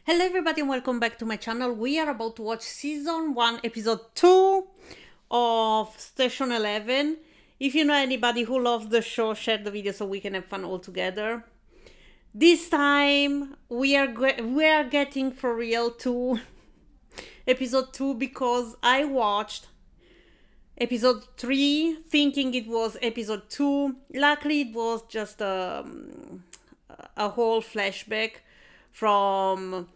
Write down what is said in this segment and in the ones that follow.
Hello everybody and welcome back to my channel. We are about to watch season 1 episode 2 of Station 11. If you know anybody who loves the show, share the video so we can have fun all together. This time we are getting for real to episode 2 because I watched episode 3 thinking it was episode 2. Luckily it was just a whole flashback from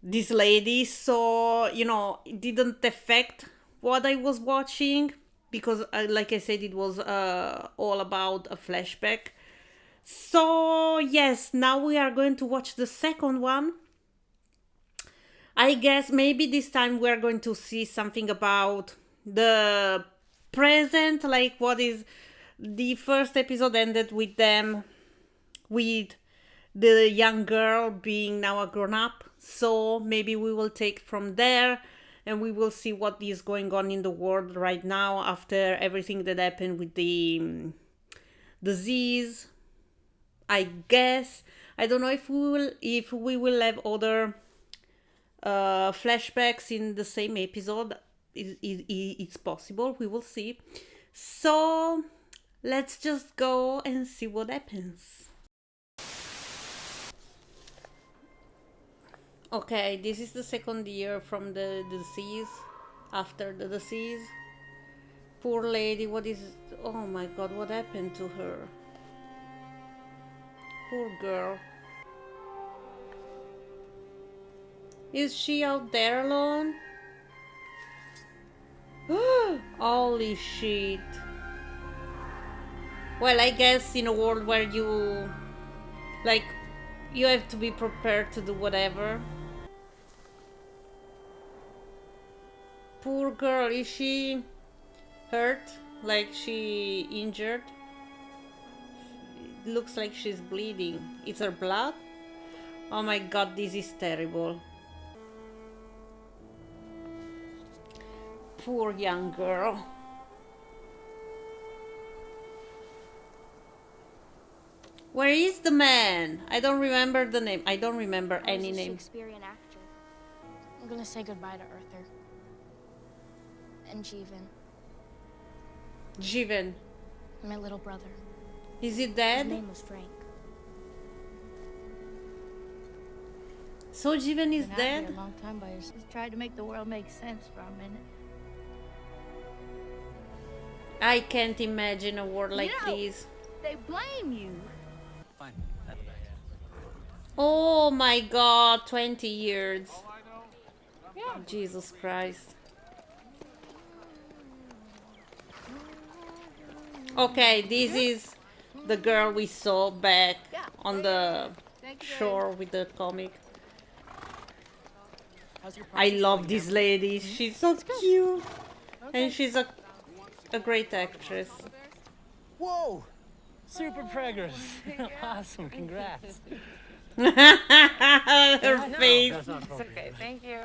this lady, so it didn't affect what I was watching because like I said, it was all about a flashback. So yes, now we are going to watch the second one. I guess maybe this time we are going to see something about the present, like what is the first episode ended with them, with the young girl being now a grown-up. So maybe we will take from there and we will see what is going on in the world right now after everything that happened with the disease. I guess I don't know if we will have other flashbacks in the same episode. It's possible, we will see. So let's just go and see what happens. Okay, this is the second year from the disease, after the disease. Poor lady, oh my god, what happened to her? Poor girl. Is she out there alone? Holy shit. Well, I guess in a world where you have to be prepared to do whatever. Poor girl, is she hurt? Like she injured? It looks like she's bleeding. It's her blood? Oh my god, this is terrible. Poor young girl. Where is the man? I don't remember the name. I don't remember any name. Shakespearean actor. I'm gonna say goodbye to Arthur. And Jeevan. Jeevan. My little brother. Is he dead? His name was Frank. So Jeevan is dead? Been out here a long time by yourself. Just tried to make the world make sense for a minute. I can't imagine a world like this. They blame you. Fine. Oh my god, 20 years. Yeah. Jesus Christ. Okay, this is the girl we saw back on the shore with the comic. I love this lady. She's so cute. And she's a great actress. Whoa! Super progress. Awesome, congrats. Her face. It's Okay, thank you.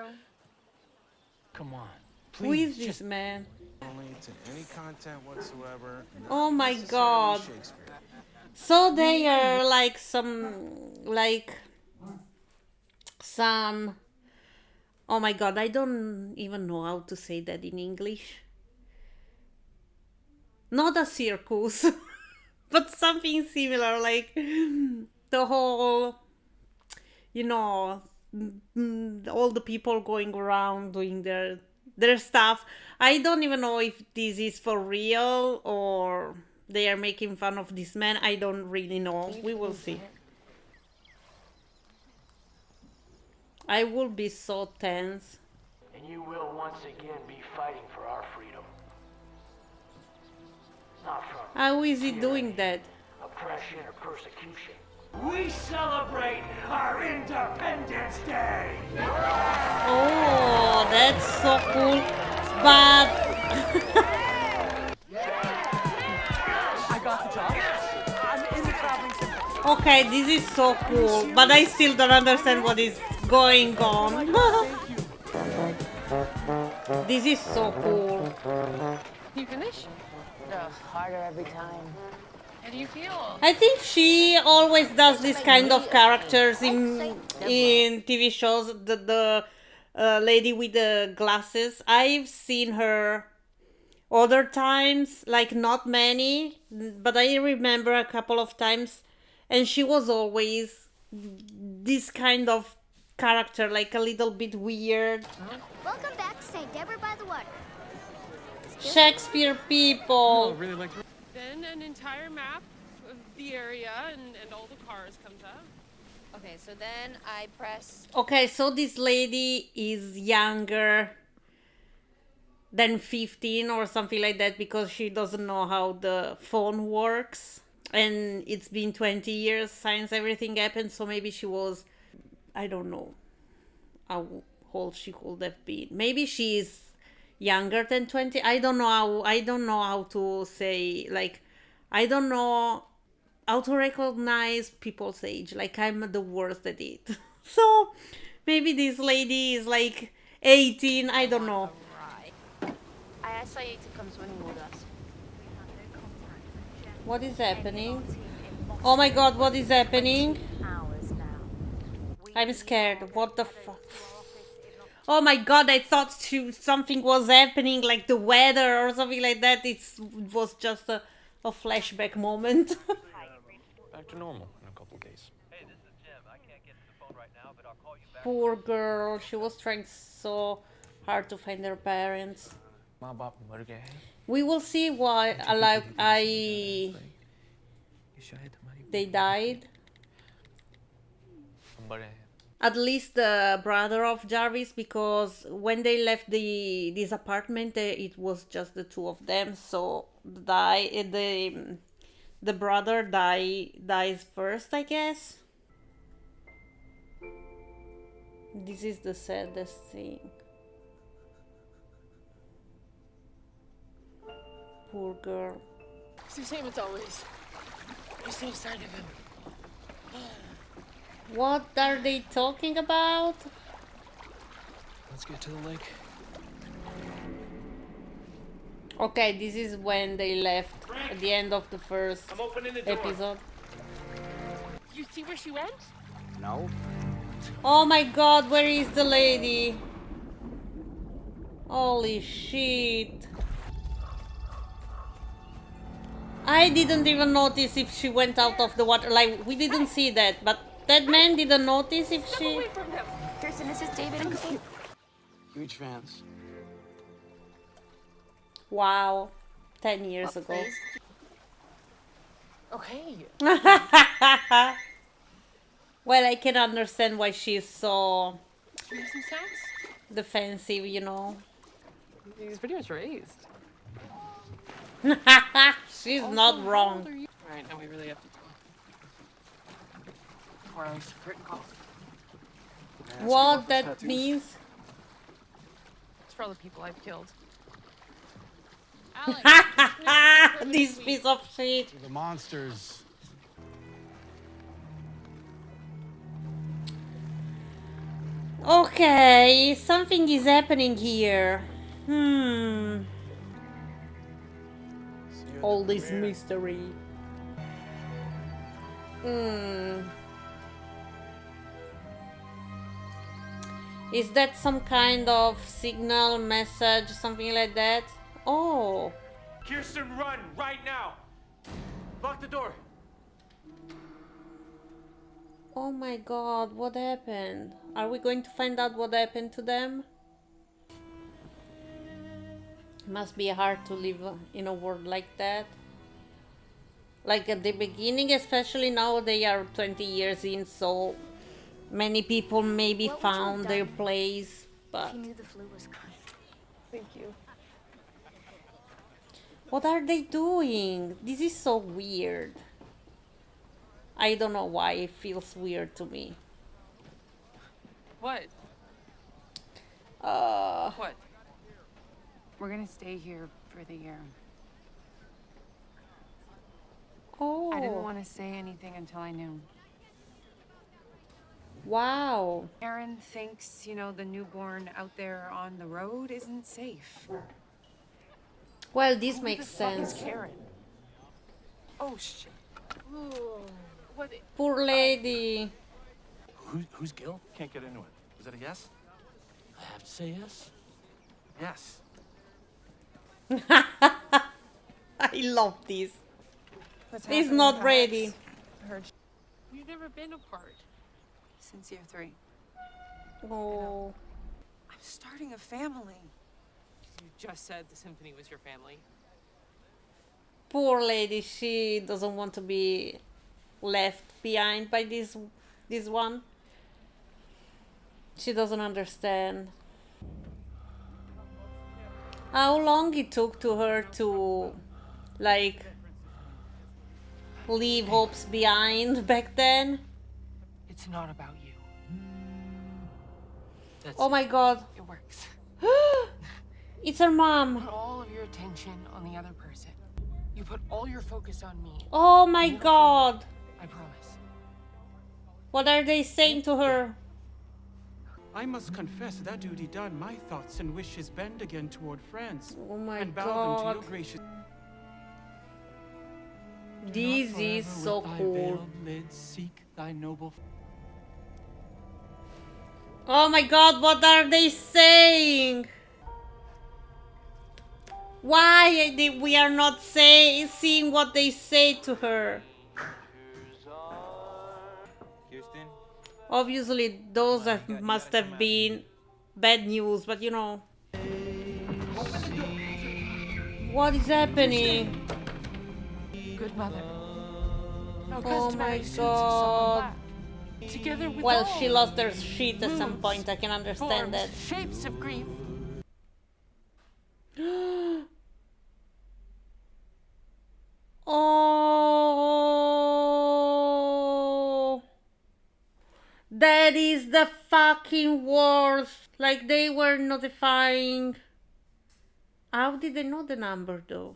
Come on. Who Please, is this man? Only to any content whatsoever. Oh my god. So they are like some oh my god, I don't even know how to say that in English. Not a circus, but something similar, like the whole, all the people going around doing their stuff. I don't even know if this is for real or they are making fun of this man. I don't really know. We will see. I will be so tense. And you will once again be fighting for our freedom. Not from How is he doing that? oppression or persecution. We celebrate our Independence Day! Oh, that's so cool. But I got the job. I'm in the traveling circus. okay, this is so cool. But I still don't understand what is going on. Thank you. This is so cool. You finish? Harder every time. How do you feel? I think she always does this kind of characters in TV shows. The lady with the glasses. I've seen her other times, like not many, but I remember a couple of times, and she was always this kind of character, like a little bit weird. Welcome back to St. Deborah by the water. Shakespeare people. Really like. Then an entire map of the area and all the cars comes up. Okay, so then I press. Okay, so this lady is younger than 15 or something like that because she doesn't know how the phone works. And it's been 20 years since everything happened, so maybe she was, I don't know how old she could have been. Maybe she's younger than 20. I don't know how to say, like, I don't know how to recognize people's age. Like, I'm the worst at it. So maybe this lady is like 18, I don't know. I asked you to come swimming with us. What is happening? Oh my god, what is happening? I'm scared. What the fuck? Oh my god, I thought something was happening, like the weather or something like that. It was just a flashback moment. Back to normal in a couple days. Hey, this is Jim. I can't get to the phone right now, but I'll call you back. Poor girl, she was trying so hard to find her parents. We will see why they died. At least the brother of Jarvis, because when they left this apartment, it was just the two of them. So the brother dies first, I guess. This is the saddest thing. Poor girl. It's the same as always. There's no sign of him. What are they talking about? Let's get to the lake. Okay, this is when they left at the end of the first episode. You see where she went? No. Oh my god, where is the lady? Holy shit. I didn't even notice if she went out of the water. Like, we didn't see that, but that man didn't notice if she... Away from him. Kirsten, this is David and Kate. Huge fans. Wow. 10 years ago. Okay. Well, I can understand why she's so Should we have some snacks? defensive, you know. He's pretty much raised. She's Also, not how wrong. old are you? Alright, now we really have to go. 4 hours, curtain call. What that means? It's for all the people I've killed. Alex! This piece of shit. The monsters. Okay, something is happening here. All this mystery. Is that some kind of signal, message, something like that? Oh. Kirsten, run right now. Lock the door. Oh my god, what happened? Are we going to find out what happened to them? Must be hard to live in a world like that. Like at the beginning, especially now they are 20 years in, so many people maybe What would you have found their done place, but If you knew the flu was coming. Thank you. what are they doing? This is so weird. I don't know why it feels weird to me. What? What? We're gonna stay here for the year. Oh. I didn't want to say anything until I knew. Wow. Aaron thinks, you know, the newborn out there on the road isn't safe. Well, this Who makes the fuck is sense. Karen? Oh shit. What? Poor lady. Who's Gil? Can't get into it. Was that a yes? I have to say yes. Yes. I love this. What's He's happening, not Alex? ready. I heard We've never been apart. since year 3. Oh. I'm starting a family. You just said the symphony was your family. Poor lady, she doesn't want to be left behind by this one. She doesn't understand. How long it took to her to, like, leave hopes behind back then? It's not about you. That's Oh my god. it works. It's her mom. Put all of your attention on the other person. You put all your focus on me. Oh my You don't god. feel it, I promise. What are they saying to her? I must confess that duty done, my thoughts and wishes bend again toward France, Oh my and bow them to god. your gracious. This is so cool. Lids seek thy noble. Oh my god, what are they saying? Why we are not seeing what they say to her? Houston? Obviously, those must have been bad news, but you know. What is happening? Good mother. No Oh my customary suits of god. someone black. Together with Well, all she lost her shit at some moods, point, I can understand forms, that. shapes of grief. Oh, that is the fucking worst. Like, they were notifying. How did they know the number though?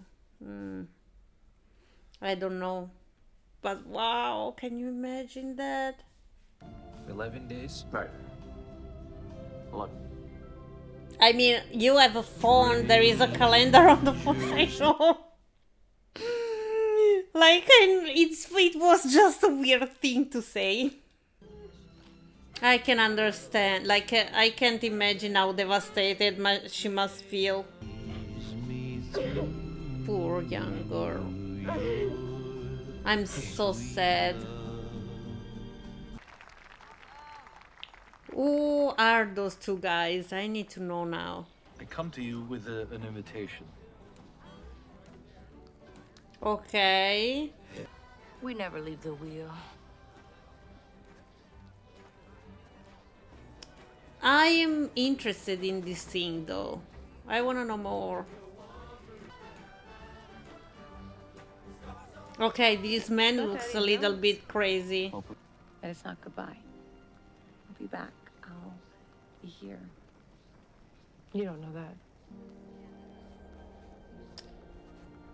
I don't know. But wow, can you imagine that? 11 days? Right. Look. I mean, you have a phone, there is a calendar on the phone, I know. Like, it was just a weird thing to say. I can understand. Like, I can't imagine how devastated she must feel. Poor young girl. I'm so sad. Who are those two guys? I need to know now. I come to you with an invitation. Okay. We never leave the wheel. I am interested in this thing though. I want to know more. Okay, this man looks a little bit crazy. And it's not goodbye. I'll be back. I'll be here. You don't know that.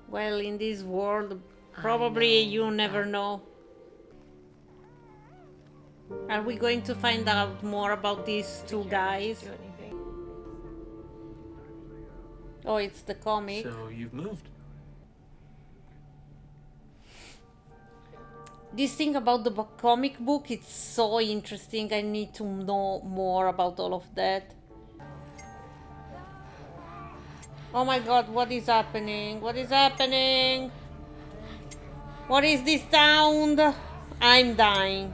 Well, in this world, probably you never know. Are we going to find out more about these two guys? Oh, it's the comic. So you've moved. This thing about the comic book, it's so interesting. I need to know more about all of that. Oh my god, what is happening? What is happening? What is this sound? I'm dying.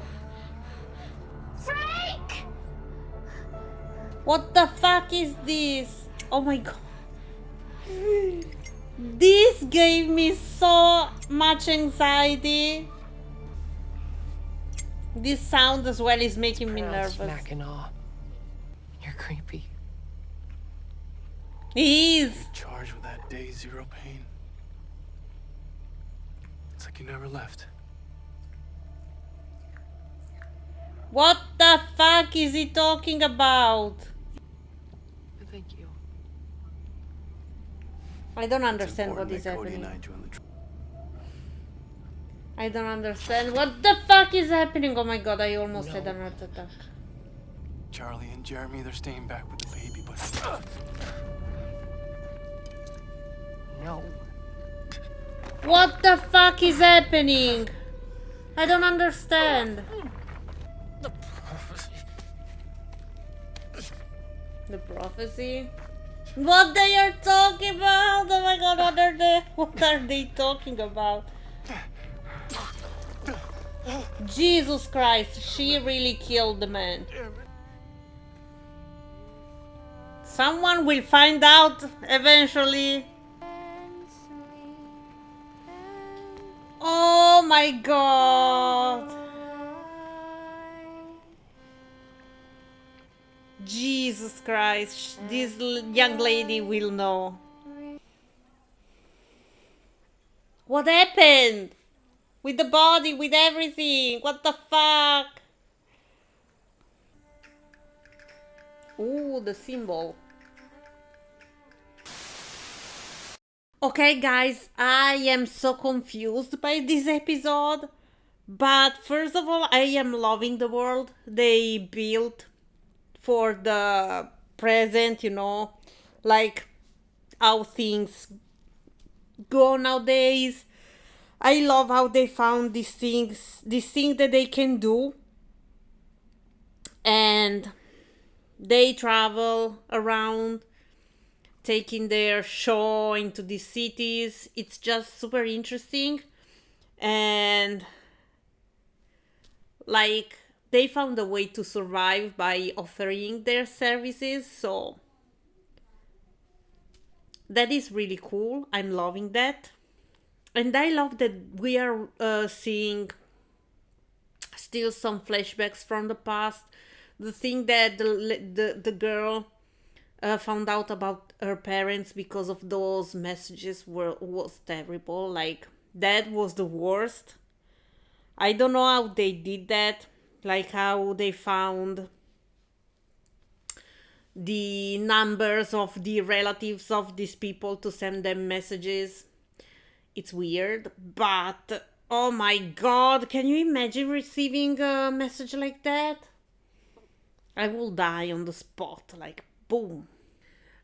Frank! What the fuck is this? Oh my god. This gave me so much anxiety. This sound as well is making me nervous. Smack and all. You're creepy. He is. Charged with that day zero pain. It's like you never left. What the fuck is he talking about? Thank you. I don't understand what is happening. I don't understand. What the fuck is happening? Oh my god, I almost had an heart attack. Charlie and Jeremy, they're staying back with the baby, but... No. What the fuck is happening? I don't understand. The prophecy. The prophecy? What they are talking about? Oh my god, what are they talking about? Jesus Christ, she really killed the man. Someone will find out eventually. Oh my god. Jesus Christ, this young lady will know. What happened? With the body, with everything. What the fuck? Ooh, the symbol. Okay, guys, I am so confused by this episode. But first of all, I am loving the world they built for the present, you know, like how things go nowadays. I love how they found these things that they can do, and they travel around taking their show into these cities. It's just super interesting, and like they found a way to survive by offering their services, so that is really cool. I'm loving that. And I love that we are seeing still some flashbacks from the past. The thing that the girl found out about her parents because of those messages was terrible. Like, that was the worst. I don't know how they did that. Like, how they found the numbers of the relatives of these people to send them messages. It's weird, but oh my god, can you imagine receiving a message like that? I will die on the spot, like boom.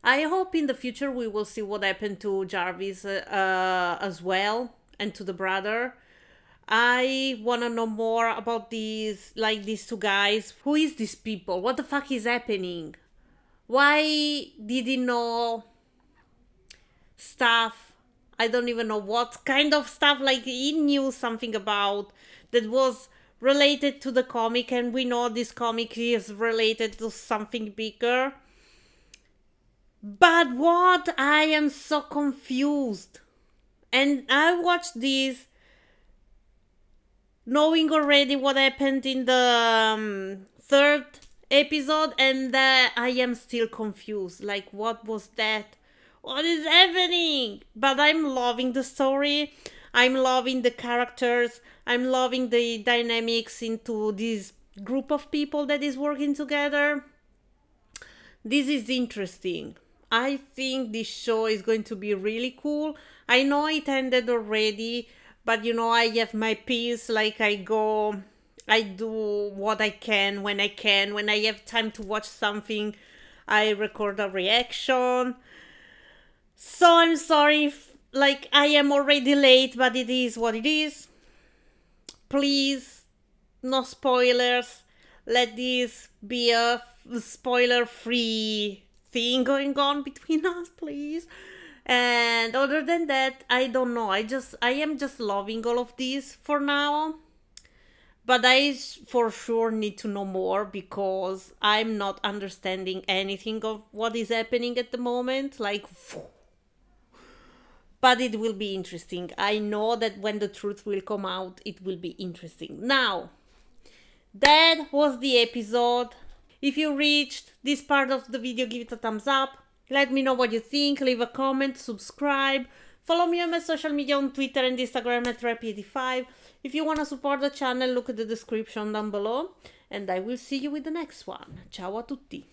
I hope in the future we will see what happened to Jarvis as well, and to the brother. I wanna know more about these two guys. Who is these people? What the fuck is happening? Why did he know stuff? I don't even know what kind of stuff, like he knew something about that was related to the comic, and we know this comic is related to something bigger. But what? I am so confused. And I watched this knowing already what happened in the third episode, and I am still confused. Like, what was that? What is happening? But I'm loving the story. I'm loving the characters. I'm loving the dynamics into this group of people that is working together. This is interesting. I think this show is going to be really cool. I know it ended already, but you know, I have my peace. Like, I do what I can. When I have time to watch something, I record a reaction. So I'm sorry if, like, I am already late, but it is what it is. Please, no spoilers. Let this be a spoiler-free thing going on between us, please. And other than that, I don't know. I am just loving all of this for now. But I for sure need to know more, because I'm not understanding anything of what is happening at the moment. Like, but it will be interesting. I know that when the truth will come out, it will be interesting. Now, that was the episode. If you reached this part of the video, give it a thumbs up. Let me know what you think. Leave a comment, subscribe. Follow me on my social media on Twitter and Instagram at Reppy85. If you want to support the channel, look at the description down below. And I will see you with the next one. Ciao a tutti.